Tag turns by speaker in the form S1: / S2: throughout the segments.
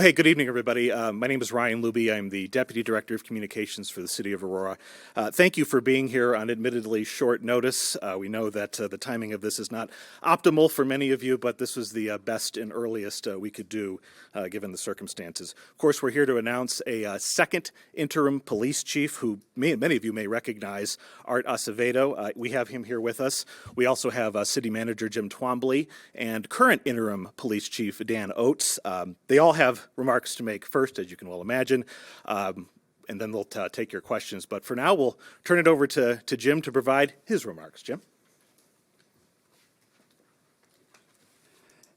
S1: Well, hey, good evening, everybody. My name is Ryan Luby. I'm the Deputy Director of Communications for the City of Aurora. Thank you for being here on admittedly short notice. We know that the timing of this is not optimal for many of you, but this was the best and earliest we could do given the circumstances. Of course, we're here to announce a second interim police chief who many of you may recognize, Art Acevedo. We have him here with us. We also have City Manager Jim Twombly and current interim police chief Dan Oates. They all have remarks to make first, as you can well imagine, and then they'll take your questions. But for now, we'll turn it over to Jim to provide his remarks. Jim?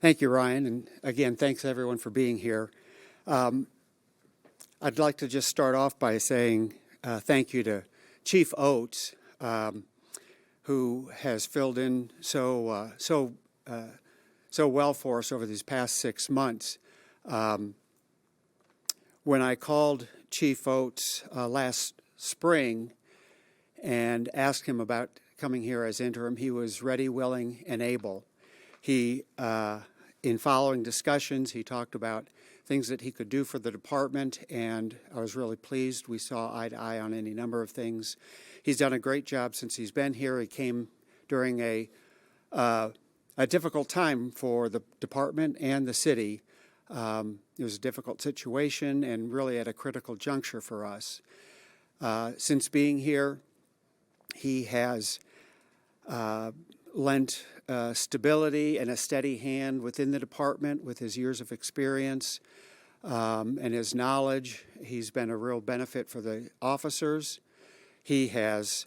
S2: Thank you, Ryan, and again, thanks everyone for being here. I'd like to just start off by saying thank you to Chief Oates, who has filled in so well for us over these past 6 months. When I called Chief Oates last spring and asked him about coming here as interim, he was ready, willing, and able. He, in following discussions, he talked about things that he could do for the department, and I was really pleased. We saw eye to eye on any number of things. He's done a great job since he's been here. He came during a difficult time for the department and the city. It was a difficult situation and really at a critical juncture for us. Since being here, he has lent stability and a steady hand within the department with his years of experience and his knowledge. He's been a real benefit for the officers. He has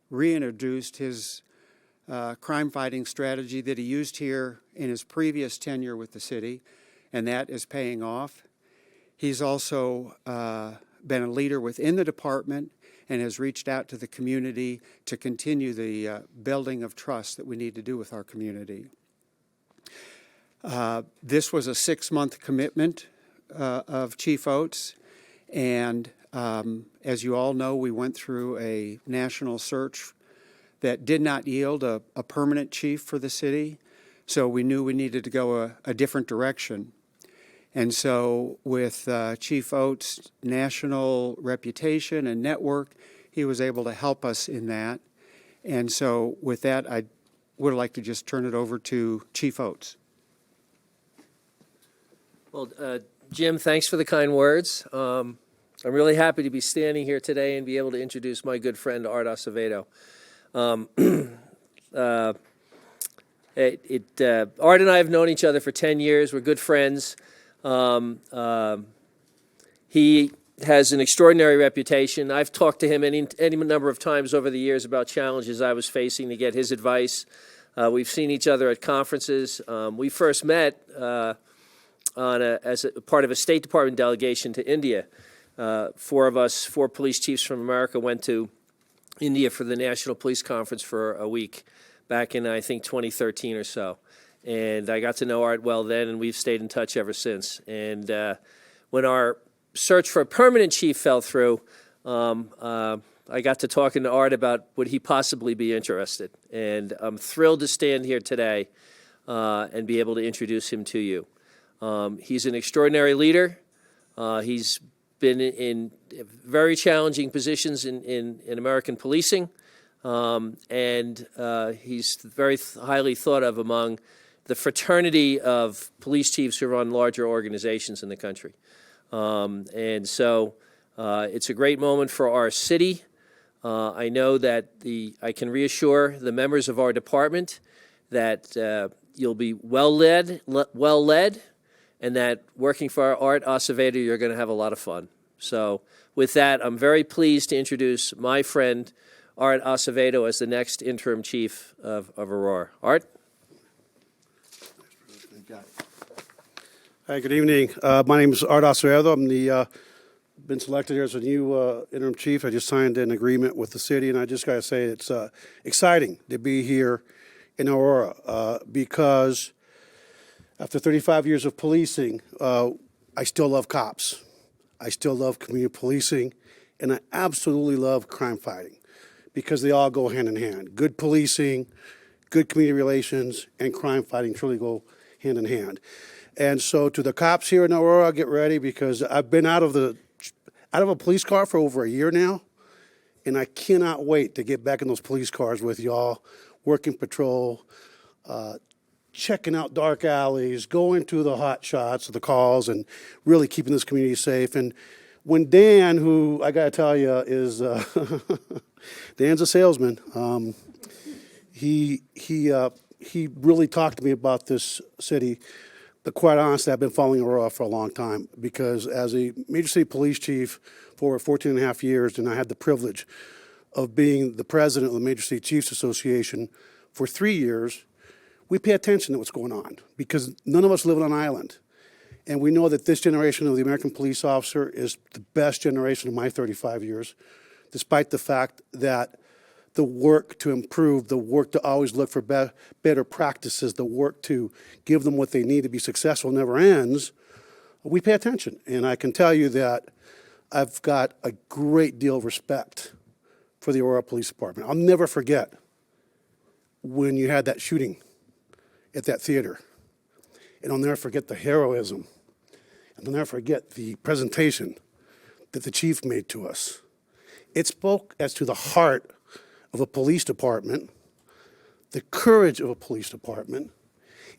S2: reintroduced his crime-fighting strategy that he used here in his previous tenure with the city, and that is paying off. He's also been a leader within the department and has reached out to the community to continue the building of trust that we need to do with our community. This was a 6-month commitment of Chief Oates, and as you all know, we went through a national search that did not yield a permanent chief for the city, so we knew we needed to go a different direction. And so with Chief Oates' national reputation and network, he was able to help us in that. And so with that, I would like to just turn it over to Chief Oates.
S3: Well, Jim, thanks for the kind words. I'm really happy to be standing here today and be able to introduce my good friend, Art Acevedo. Art and I have known each other for 10 years. We're good friends. He has an extraordinary reputation. I've talked to him any number of times over the years about challenges I was facing to get his advice. We've seen each other at conferences. We first met as a part of a State Department delegation to India. 4 of us, 4 police chiefs from America, went to India for the National Police Conference for a week back in, I think, 2013 or so. And I got to know Art well then, and we've stayed in touch ever since. And when our search for a permanent chief fell through, I got to talking to Art about would he possibly be interested. And I'm thrilled to stand here today and be able to introduce him to you. He's an extraordinary leader. He's been in very challenging positions in American policing, and he's very highly thought of among the fraternity of police chiefs who run larger organizations in the country. And so it's a great moment for our city. I know that I can reassure the members of our department that you'll be well led, and that working for Art Acevedo, you're going to have a lot of fun. So with that, I'm very pleased to introduce my friend, Art Acevedo, as the next interim chief of Aurora. Art?
S4: Hi, good evening. My name is Art Acevedo. I'm been selected here as a new interim chief. I just signed an agreement with the city, and I just got to say it's exciting to be here in Aurora because after 35 years of policing, I still love cops. I still love community policing, and I absolutely love crime fighting because they all go hand in hand. Good policing, good community relations, and crime fighting truly go hand in hand. And so to the cops here in Aurora, get ready because I've been out of a police car for over a year now, and I cannot wait to get back in those police cars with y'all, working patrol, checking out dark alleys, going to the hot shots, the calls, and really keeping this community safe. And when Dan, who I got to tell you is Dan's a salesman, he really talked to me about this city. But quite honestly, I've been following Aurora for a long time because as a major city police chief for 14 and a half years, and I had the privilege of being the president of the Major City Chiefs Association for 3 years, we pay attention to what's going on because none of us live on an island. And we know that this generation of the American police officer is the best generation of my 35 years, despite the fact that the work to improve, the work to always look for better practices, the work to give them what they need to be successful never ends, we pay attention. And I can tell you that I've got a great deal of respect for the Aurora Police Department. I'll never forget when you had that shooting at that theater. And I'll never forget the heroism. And I'll never forget the presentation that the chief made to us. It spoke as to the heart of a police department, the courage of a police department.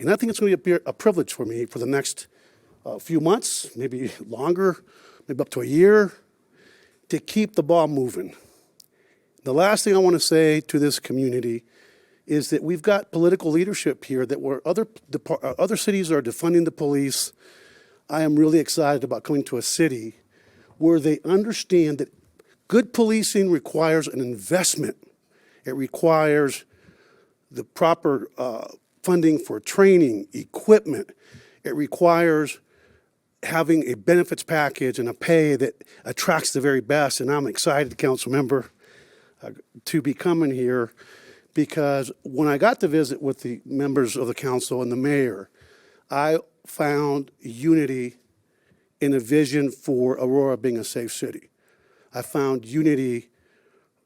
S4: And I think it's going to be a privilege for me for the next few months, maybe longer, maybe up to a year, to keep the ball moving. The last thing I want to say to this community is that we've got political leadership here that where other cities are defunding the police. I am really excited about coming to a city where they understand that good policing requires an investment. It requires the proper funding for training, equipment. It requires having a benefits package and a pay that attracts the very best. And I'm excited, council member, to be coming here because when I got to visit with the members of the council and the mayor, I found unity in a vision for Aurora being a safe city. I found unity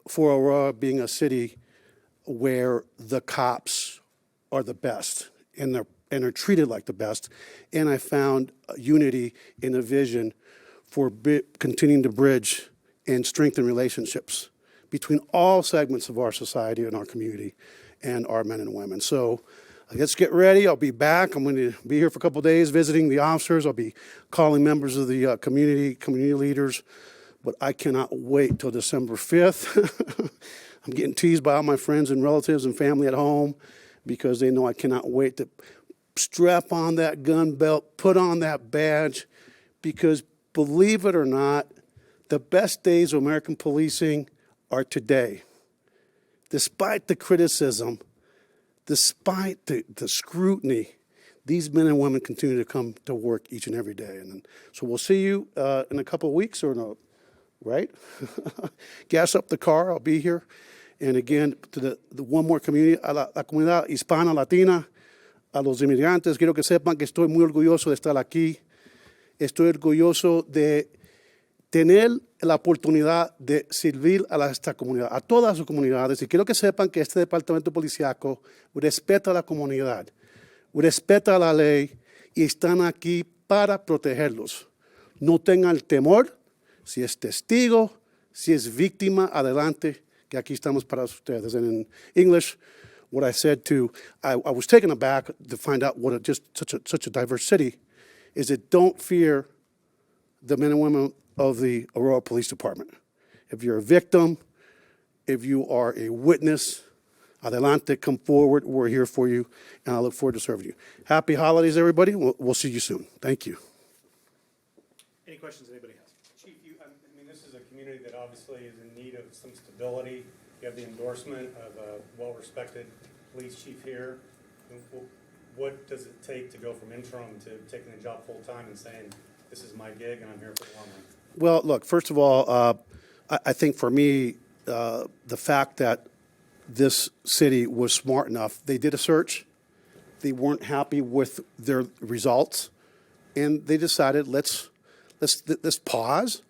S4: for Aurora being a city where the cops are the best and are treated like the best. And I found unity in a vision for continuing to bridge and strengthen relationships between all segments of our society and our community and our men and women. So let's get ready. I'll be back. I'm going to be here for a couple of days visiting the officers. I'll be calling members of the community leaders. But I cannot wait till December 5th. I'm getting teased by all my friends and relatives and family at home because they know I cannot wait to strap on that gun belt, put on that badge, because believe it or not, the best days of American policing are today. Despite the criticism, despite the scrutiny, these men and women continue to come to work each and every day. And so we'll see you in a couple of weeks or no. Right? Gas up the car, I'll be here. And again, to the one more community, a la comunidad hispana, latina, a los inmigrantes, quiero que sepan que estoy muy orgulloso de estar aquí. Estoy orgulloso de tener la oportunidad de servir a esta comunidad, a todas sus comunidades. Y quiero que sepan que este departamento policíaco respeta a la comunidad, respeta la ley y están aquí para protegerlos. No tengan temor. Si es testigo, si es víctima, adelante, que aquí estamos para ustedes. And in English, what I said I was taken aback to find out what such a diverse city is that don't fear the men and women of the Aurora Police Department. If you're a victim, if you are a witness, adelante, come forward. We're here for you, and I look forward to serving you. Happy holidays, everybody. We'll see you soon. Thank you.
S1: Any questions anybody has?
S5: Chief, I mean, this is a community that obviously is in need of some stability. You have the endorsement of a well-respected police chief here. What does it take to go from interim to taking the job full-time and saying, this is my gig and I'm here for the long run?
S4: Well, look, first of all, I think for me, the fact that this city was smart enough, they did a search, they weren't happy with their results, and they decided, let's pause.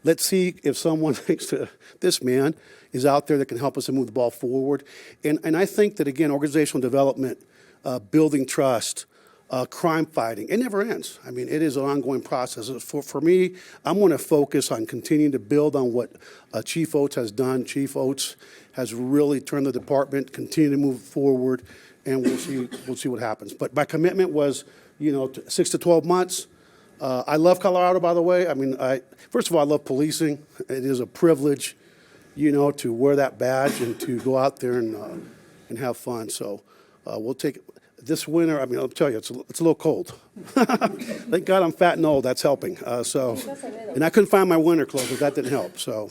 S4: Let's see if someone thinks that this man is out there that can help us to move the ball forward. And I think that, again, organizational development, building trust, crime fighting. It never ends. I mean, it is an ongoing process. For me, I'm going to focus on continuing to build on what Chief Oates has done. Chief Oates has really turned the department, continue to move forward, and we'll see what happens. But my commitment was, 6 to 12 months. I love Colorado, by the way. I mean, first of all, I love policing. It is a privilege, to wear that badge and to go out there and have fun. So we'll take it. This winter, I mean, I'll tell you, it's a little cold. Thank God I'm fat and old. That's helping. And I couldn't find my winter clothes, but that didn't help. So,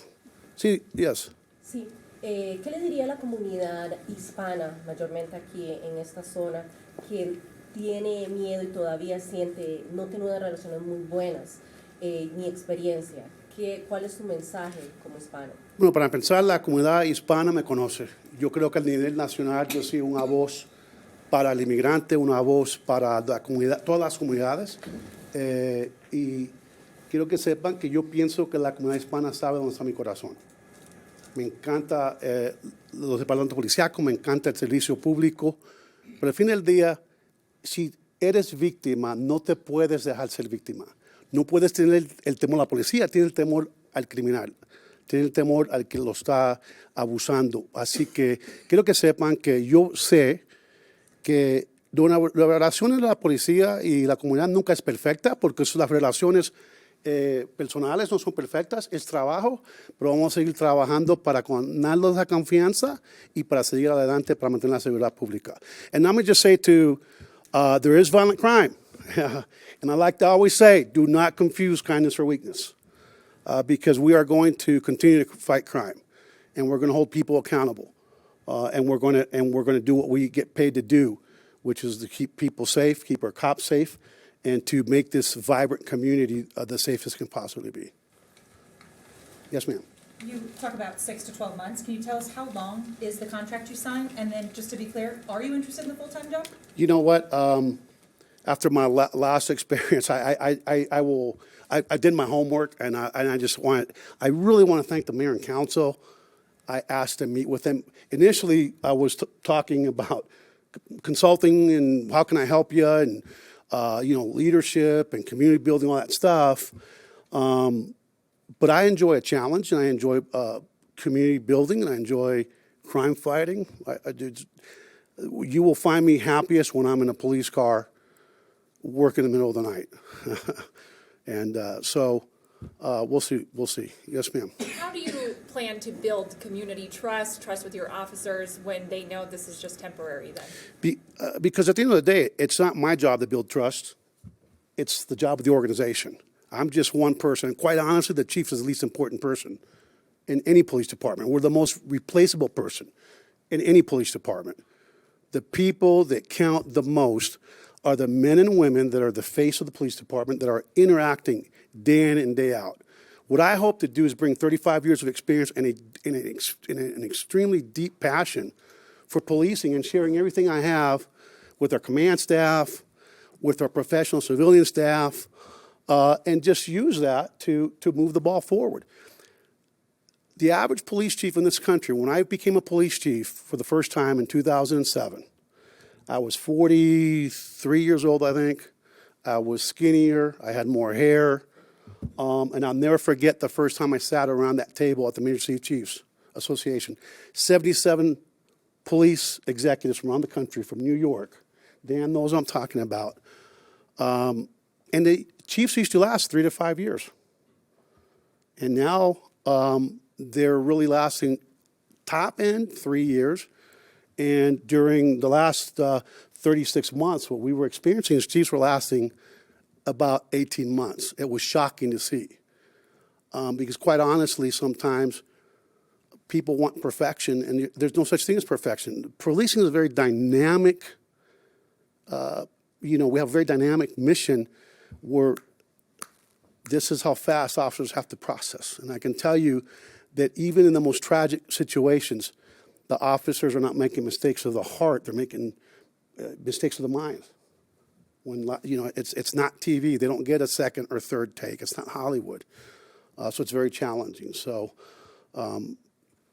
S4: sí, yes.
S6: Sí. ¿Qué le diría a la comunidad hispana, mayormente aquí en esta zona, que tiene miedo y todavía siente no tiene unas relaciones muy buenas ni experiencia? ¿Cuál es su mensaje como hispano?
S4: Bueno, para empezar, la comunidad hispana me conoce. Yo creo que a nivel nacional yo soy una voz para el inmigrante, una voz para la comunidad, todas las comunidades. Y quiero que sepan que yo pienso que la comunidad hispana sabe dónde está mi corazón. Me encanta los departamentos policíacos, me encanta el servicio público, pero al fin del día, si eres víctima, no te puedes dejar ser víctima. No puedes tener el temor a la policía, tienes el temor al criminal, tienes el temor al que lo está abusando. Así que quiero que sepan que yo sé que la relación de la policía y la comunidad nunca es perfecta, porque las relaciones personales no son perfectas, es trabajo, pero vamos a seguir trabajando para ganarlos la confianza y para seguir adelante para mantener la seguridad pública. And I'm going to just say there is violent crime. And I like to always say, do not confuse kindness or weakness, because we are going to continue to fight crime, and we're going to hold people accountable, and we're going to do what we get paid to do, which is to keep people safe, keep our cops safe, and to make this vibrant community the safest it can possibly be. Yes, ma'am.
S7: You talk about 6 to 12 months. Can you tell us how long is the contract you signed? And then, just to be clear, are you interested in the full-time job?
S4: You know what? After my last experience, I did my homework, and I really want to thank the mayor and council. I asked to meet with them. Initially, I was talking about consulting and how can I help you, and leadership and community building, all that stuff. But I enjoy a challenge, and I enjoy community building, and I enjoy crime fighting. You will find me happiest when I'm in a police car working in the middle of the night. And so we'll see. We'll see. Yes, ma'am.
S8: How do you plan to build community trust with your officers when they know this is just temporary then?
S4: Because at the end of the day, it's not my job to build trust. It's the job of the organization. I'm just one person. Quite honestly, the chief is the least important person in any police department. We're the most replaceable person in any police department. The people that count the most are the men and women that are the face of the police department, that are interacting day in and day out. What I hope to do is bring 35 years of experience and an extremely deep passion for policing and sharing everything I have with our command staff, with our professional civilian staff, and just use that to move the ball forward. The average police chief in this country, when I became a police chief for the first time in 2007, I was 43 years old, I think. I was skinnier. I had more hair. And I'll never forget the first time I sat around that table at the Major City Chiefs Association. 77 police executives from around the country, from New York. Dan knows what I'm talking about. And the chiefs used to last 3 to 5 years. And now they're really lasting top end 3 years. And during the last 36 months, what we were experiencing is chiefs were lasting about 18 months. It was shocking to see. Because quite honestly, sometimes people want perfection, and there's no such thing as perfection. Policing is a very dynamic, we have a very dynamic mission where this is how fast officers have to process. And I can tell you that even in the most tragic situations, the officers are not making mistakes of the heart. They're making mistakes of the mind. When it's not TV. They don't get a second or third take. It's not Hollywood. So it's very challenging. So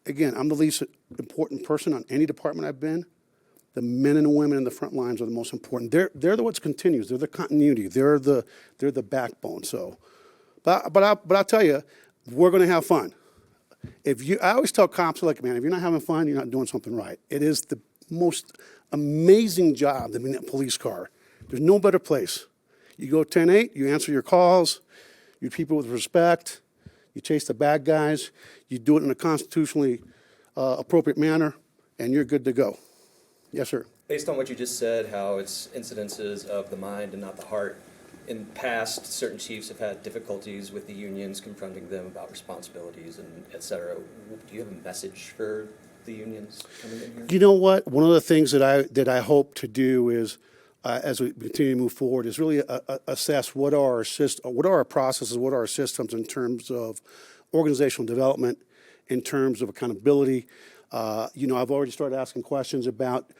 S4: again, I'm the least important person on any department I've been. the men and women in the front lines are the most important. They're the what continues. They're the continuity. They're the backbone. So, but I'll tell you, we're going to have fun. I always tell cops, like, man, if you're not having fun, you're not doing something right. It is the most amazing job to be in a police car. There's no better place. You go 10-8, you answer your calls, you treat people with respect, you chase the bad guys, you do it in a constitutionally appropriate manner, and you're good to go. Yes, sir.
S9: Based on what you just said, how it's incidences of the mind and not the heart, in the past, certain chiefs have had difficulties with the unions confronting them about responsibilities and et cetera. Do you have a message for the unions coming in here?
S4: You know what? One of the things that I hope to do is, as we continue to move forward, is really assess what are our processes, what are our systems in terms of organizational development, in terms of accountability. I've already started asking questions about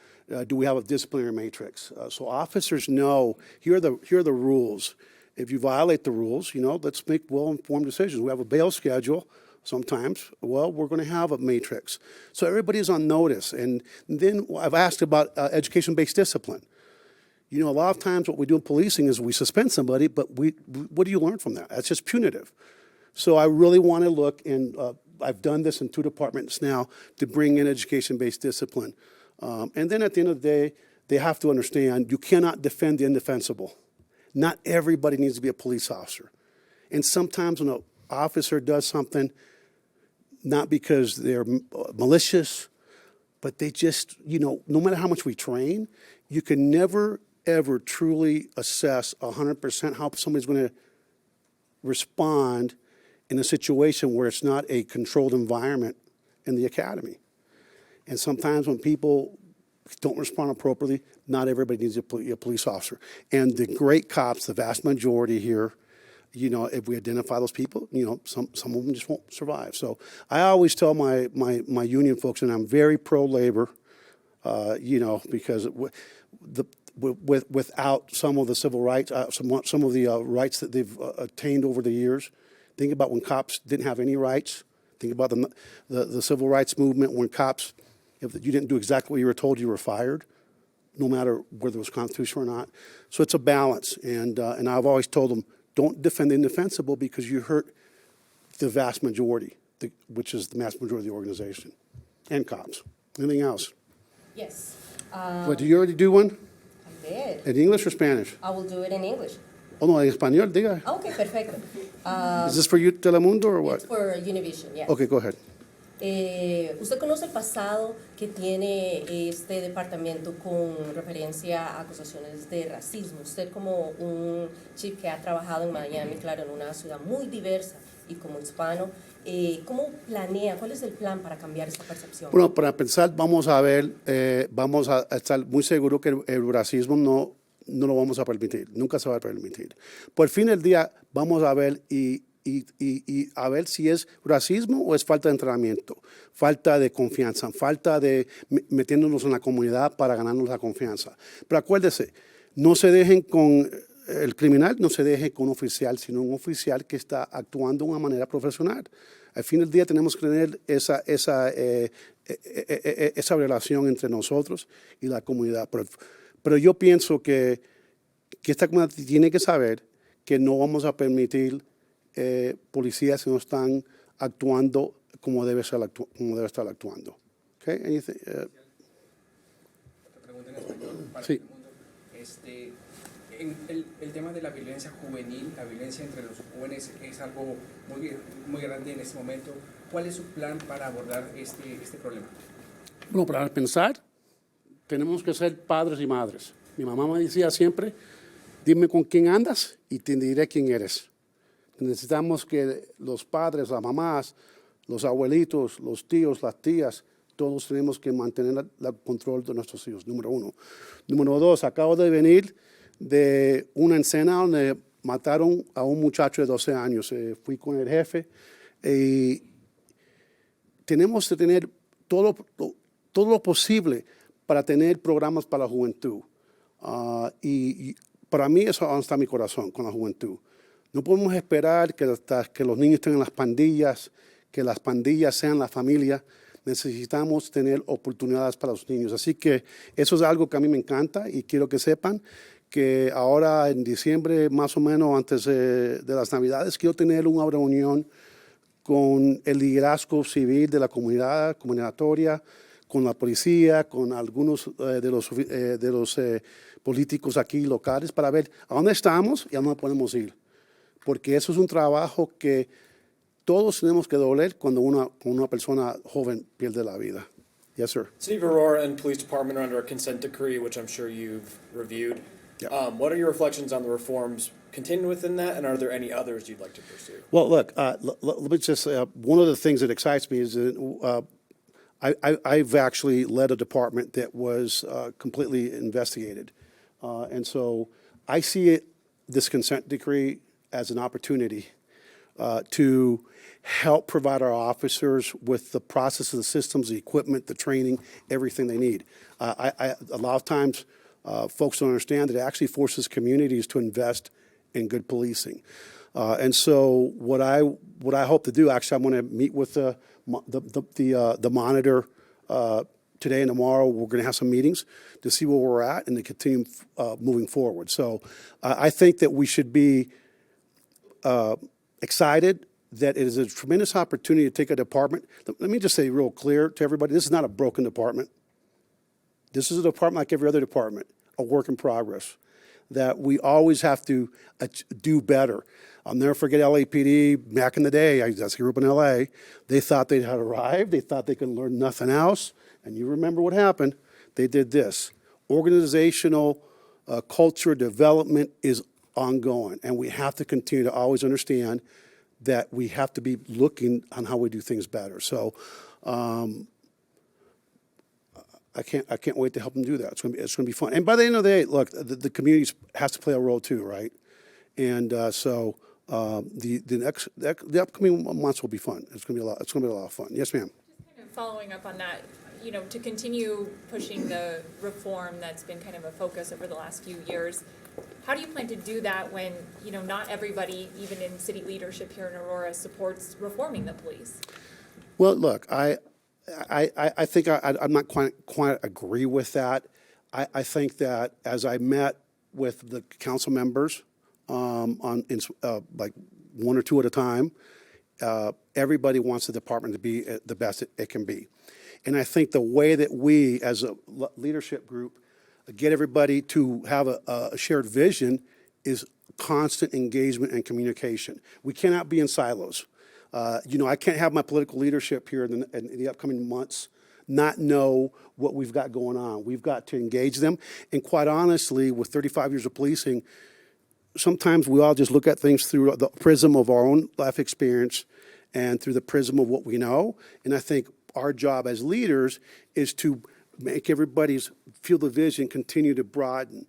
S4: do we have a disciplinary matrix? So officers know here are the rules. If you violate the rules, let's make well-informed decisions. We have a bail schedule. Sometimes, well, we're going to have a matrix. So everybody's on notice. And then I've asked about education-based discipline. A lot of times what we do in policing is we suspend somebody, but what do you learn from that? That's just punitive. So I really want to look, and I've done this in 2 departments now, to bring in education-based discipline. And then at the end of the day, they have to understand you cannot defend the indefensible. Not everybody needs to be a police officer. And sometimes when an officer does something, not because they're malicious, but they just, no matter how much we train, you can never, ever truly assess 100% how somebody's going to respond in a situation where it's not a controlled environment in the academy. And sometimes when people don't respond appropriately, not everybody needs a police officer. And the great cops, the vast majority here, if we identify those people, some of them just won't survive. So I always tell my union folks, and I'm very pro-labor, because without some of the civil rights, some of the rights that they've attained over the years. Think about when cops didn't have any rights. Think about the civil rights movement when cops, if you didn't do exactly what you were told, you were fired, no matter whether it was constitutional or not. So it's a balance, and I've always told them, don't defend the indefensible because you hurt the vast majority, which is the vast majority of the organization, and cops. Anything else?
S6: Yes.
S4: What, do you already do one?
S6: I did.
S4: In English or Spanish?
S6: I will do it in English.
S4: Oh, no, en español, diga.
S6: Okay, perfecto.
S4: Is this for you, Telemundo, or what?
S6: It's for Univision, yes.
S4: Okay, go ahead.
S6: ¿Usted conoce el pasado que tiene este departamento con referencia a acusaciones de racismo? Usted como un chief que ha trabajado en Miami, claro, en una ciudad muy diversa y como hispano, ¿cómo planea, cuál es el plan para cambiar esta percepción?
S4: Bueno, para empezar, vamos a estar muy seguros que el racismo no lo vamos a permitir, nunca se va a permitir. Por fin del día, vamos a ver y a ver si es racismo o es falta de entrenamiento, falta de confianza, falta de metiéndonos en la comunidad para ganarnos la confianza. Pero acuérdese, no se dejen con el criminal, no se deje con un oficial, sino un oficial que está actuando de una manera profesional. Al fin del día tenemos que tener esa relación entre nosotros y la comunidad. Pero yo pienso que esta comunidad tiene que saber que no vamos a permitir policías que no están actuando como debe estar actuando. Okay? Anything,
S10: Otra pregunta en español para
S4: Sí.
S10: el mundo. El tema de la violencia juvenil, la violencia entre los jóvenes es algo muy grande en este momento. ¿Cuál es su plan para abordar este problema?
S4: Bueno, para pensar, tenemos que ser padres y madres. Mi mamá me decía siempre, dime con quién andas y te diré quién eres. Necesitamos que los padres, las mamás, los abuelitos, los tíos, las tías, todos tenemos que mantener el control de nuestros hijos, número 1. Número 2, acabo de venir de una escena donde mataron a un muchacho de 12 años. Fui con el jefe y tenemos que tener todo lo posible para tener programas para la juventud. Y para mí eso está en mi corazón, con la juventud. No podemos esperar que los niños estén en las pandillas, que las pandillas sean la familia. Necesitamos tener oportunidades para los niños. Así que eso es algo que a mí me encanta y quiero que sepan que ahora en diciembre, más o menos antes de las Navidades, quiero tener una reunión con el liderazgo civil de la comunidad comunitaria, con la policía, con algunos de los políticos aquí locales para ver a dónde estamos y a dónde podemos ir. Porque eso es un trabajo que todos tenemos que doler cuando una persona joven pierde la vida. Yes, sir.
S11: City of Aurora and Police Department are under a consent decree, which I'm sure you've reviewed.
S4: Yep.
S11: What are your reflections on the reforms contained within that, and are there any others you'd like to pursue?
S4: Well, look, let me just say, one of the things that excites me is that I've actually led a department that was completely investigated. And so I see this consent decree as an opportunity to help provide our officers with the processes, the systems, the equipment, the training, everything they need. A lot of times, folks don't understand that it actually forces communities to invest in good policing. And so what I hope to do, actually, I'm going to meet with the monitor today and tomorrow. We're going to have some meetings to see where we're at and to continue moving forward. So I think that we should be excited that it is a tremendous opportunity to take a department. Let me just say real clear to everybody, this is not a broken department. This is a department like every other department, a work in progress, that we always have to do better. I'll never forget LAPD back in the day. I grew up in LA. They thought they had arrived. They thought they could learn nothing else. And you remember what happened. They did this. Organizational culture development is ongoing, and we have to continue to always understand that we have to be looking on how we do things better. So I can't wait to help them do that. It's gonna be fun. And by the end of the day, look, the community has to play a role too, right? And so the upcoming months will be fun. It's gonna be a lot of fun. Yes, ma'am.
S8: Just kind of following up on that, you know, to continue pushing the reform that's been kind of a focus over the last few years, how do you plan to do that when, you know, not everybody, even in city leadership here in Aurora, supports reforming the police?
S4: Well, look, I think I'm not quite agree with that. I think that as I met with the council members like one or two at a time, everybody wants the department to be the best it can be. And I think the way that we, as a leadership group, get everybody to have a shared vision is constant engagement and communication. We cannot be in silos. I can't have my political leadership here in the upcoming months not know what we've got going on. We've got to engage them. And quite honestly, with 35 years of policing, sometimes we all just look at things through the prism of our own life experience and through the prism of what we know. And I think our job as leaders is to make everybody's field of vision continue to broaden,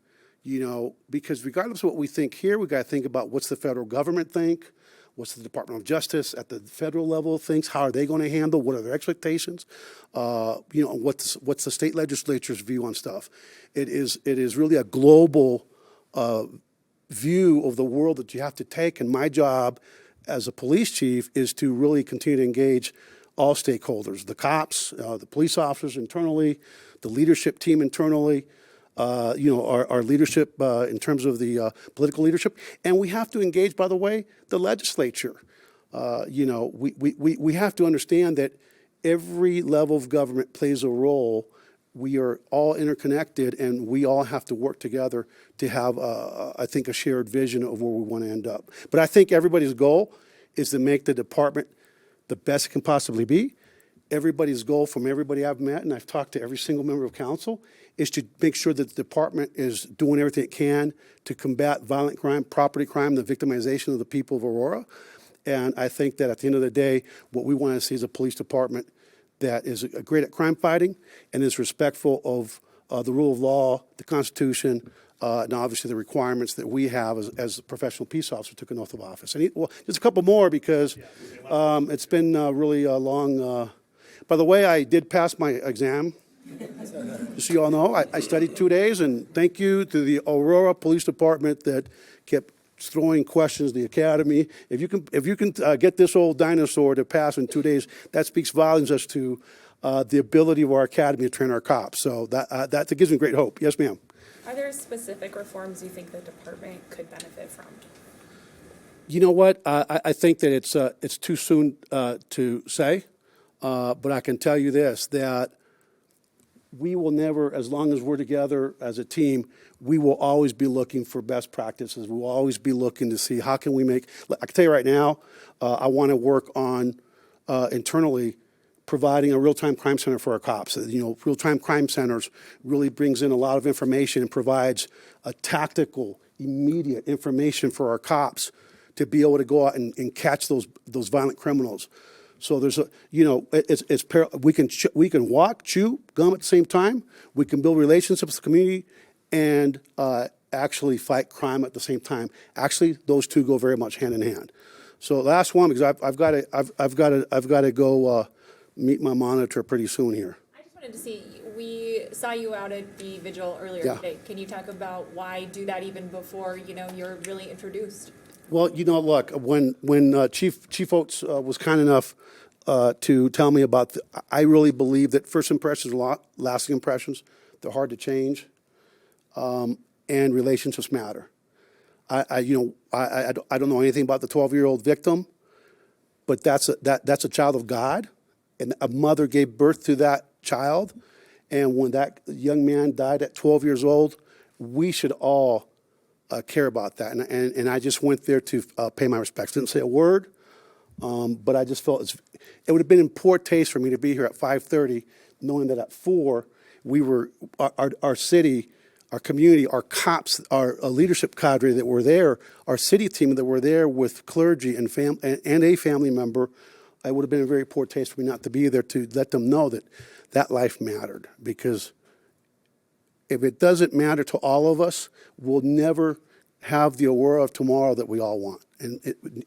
S4: because regardless of what we think here, we got to think about what's the federal government think, what's the Department of Justice at the federal level thinks, how are they going to handle, what are their expectations, what's the state legislature's view on stuff. It is really a global view of the world that you have to take, and my job as a police chief is to really continue to engage all stakeholders, the cops, the police officers internally, the leadership team internally, our leadership in terms of the political leadership. And we have to engage, by the way, the legislature. We have to understand that every level of government plays a role. We are all interconnected, and we all have to work together to have, I think, a shared vision of where we want to end up. But I think everybody's goal is to make the department the best it can possibly be. Everybody's goal from everybody I've met, and I've talked to every single member of council, is to make sure that the department is doing everything it can to combat violent crime, property crime, the victimization of the people of Aurora. And I think that at the end of the day, what we want to see is a police department that is great at crime fighting and is respectful of the rule of law, the Constitution, and obviously the requirements that we have as professional peace officers took an oath of office. And just a couple more because it's been really a long. By the way, I did pass my exam. Just so you all know, I studied 2 days, and thank you to the Aurora Police Department that kept throwing questions, the academy. If you can get this old dinosaur to pass in 2 days, that speaks volumes as to the ability of our academy to train our cops. So that gives me great hope. Yes, ma'am.
S8: Are there specific reforms you think the department could benefit from?
S4: You know what? I think that it's too soon to say, but I can tell you this, that we will never, as long as we're together as a team, we will always be looking for best practices. We will always be looking to see how can we make, I can tell you right now, I want to work on internally providing a real-time crime center for our cops. You know, real-time crime centers really brings in a lot of information and provides a tactical, immediate information for our cops to be able to go out and catch those violent criminals. So there's we can walk, chew gum at the same time. We can build relationships with the community and actually fight crime at the same time. Actually, those two go very much hand in hand. So last one, because I've got to go meet my monitor pretty soon here.
S8: I just wanted to see, we saw you out at the vigil earlier
S4: Yeah.
S8: today. Can you talk about why do that even before, you're really introduced?
S4: Well, look, when Chief Oates was kind enough to tell me about, I really believe that first impressions are lasting impressions. They're hard to change, and relationships matter. I don't know anything about the 12-year-old victim, but that's a child of God, and a mother gave birth to that child, and when that young man died at 12 years old, we should all care about that. And I just went there to pay my respects. Didn't say a word, but I just felt it would have been in poor taste for me to be here at 5:30, knowing that at 4 we were our city, our community, our cops, our leadership cadre that were there, our city team that were there with clergy and a family member. It would have been in very poor taste for me not to be there to let them know that life mattered, because if it doesn't matter to all of us, we'll never have the Aurora of tomorrow that we all want. And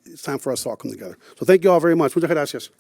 S4: it's time for us to all come together. So thank you all very much. Muchas gracias.